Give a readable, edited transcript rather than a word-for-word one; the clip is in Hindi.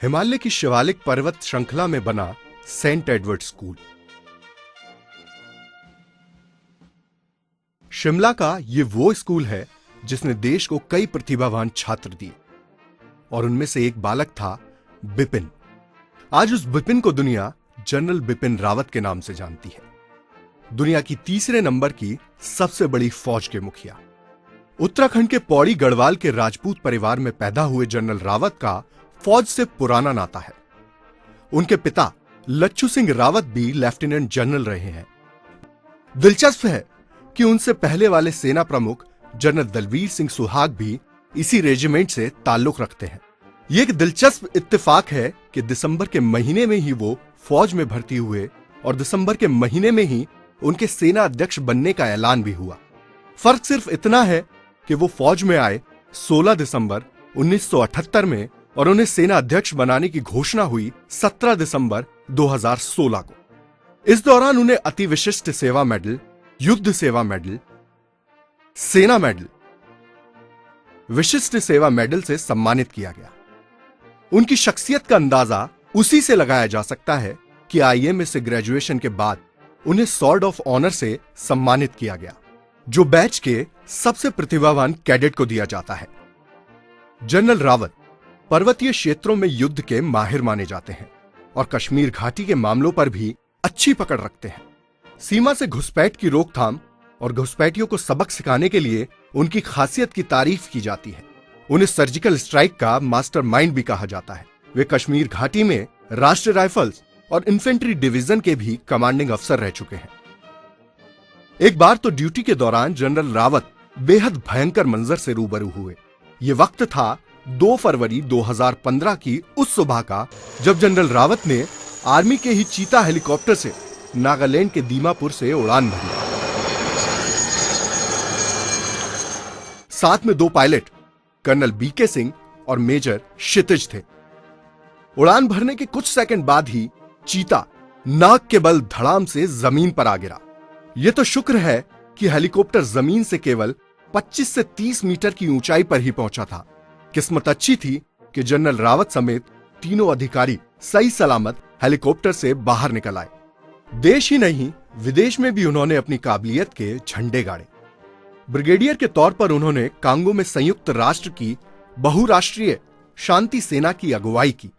हिमालय की शिवालिक पर्वत श्रृंखला में बना सेंट एडवर्ड स्कूल। शिमला का ये वो स्कूल है जिसने देश को कई प्रतिभावान छात्र दिए और उनमें से एक बालक था बिपिन। आज उस बिपिन को दुनिया जनरल बिपिन रावत के नाम से जानती है। दुनिया की तीसरे नंबर की सबसे बड़ी फौज के मुखिया। उत्तराखंड के पौड़ी गढ़वाल के राजपूत परिवार में पैदा हुए जनरल रावत का फौज से पुराना नाता है। उनके पिता लच्छू सिंह रावत भी लेफ्टिनेंट जनरल रहे हैं। दिलचस्प है कि उनसे पहले वाले सेना प्रमुख जनरल दलवीर सिंह सुहाग भी इसी रेजिमेंट से ताल्लुक रखते हैं। यह एक दिलचस्प इत्तेफाक है कि दिसंबर के महीने में ही वो फौज में भर्ती हुए और दिसंबर के महीने में ही उनके सेना अध्यक्ष बनने का ऐलान भी हुआ। फर्क सिर्फ इतना है कि वो फौज में आए 16 दिसंबर 1978 में और उन्हें सेना अध्यक्ष बनाने की घोषणा हुई 17 दिसंबर 2016 को। इस दौरान उन्हें अति विशिष्ट सेवा मेडल, युद्ध सेवा मेडल, सेना मेडल, विशिष्ट सेवा मेडल से सम्मानित किया गया। उनकी शख्सियत का अंदाजा उसी से लगाया जा सकता है कि आईएमए से ग्रेजुएशन के बाद उन्हें सॉर्ड ऑफ ऑनर से सम्मानित किया गया, जो बैच के सबसे प्रतिभावान कैडेट को दिया जाता है। जनरल रावत पर्वतीय क्षेत्रों में युद्ध के माहिर माने जाते हैं और कश्मीर घाटी के मामलों पर भी अच्छी पकड़ रखते हैं। सीमा से घुसपैठ की रोकथाम और घुसपैठियों को सबक सिखाने के लिए उनकी खासियत की तारीफ की जाती है। उन्हें सर्जिकल स्ट्राइक का मास्टरमाइंड भी कहा जाता है। वे कश्मीर घाटी में राष्ट्रीय राइफल्स और इन्फेंट्री डिवीजन के भी कमांडिंग अफसर रह चुके हैं। एक बार तो ड्यूटी के दौरान जनरल रावत बेहद भयंकर मंजर से रूबरू हुए। ये वक्त था 2 फरवरी 2015 की उस सुबह का, जब जनरल रावत ने आर्मी के ही चीता हेलीकॉप्टर से नागालैंड के दीमापुर से उड़ान भरी। साथ में 2 पायलट कर्नल बीके सिंह और मेजर क्षितिज थे। उड़ान भरने के कुछ सेकंड बाद ही चीता नाक के बल धड़ाम से जमीन पर आ गिरा। यह तो शुक्र है कि हेलीकॉप्टर जमीन से केवल 25 से 30 मीटर की ऊंचाई पर ही पहुंचा था। किस्मत अच्छी थी कि जनरल रावत समेत तीनों अधिकारी सही सलामत हेलीकॉप्टर से बाहर निकल आए। देश ही नहीं, विदेश में भी उन्होंने अपनी काबिलियत के झंडे गाड़े। ब्रिगेडियर के तौर पर उन्होंने कांगो में संयुक्त राष्ट्र की बहुराष्ट्रीय शांति सेना की अगुवाई की।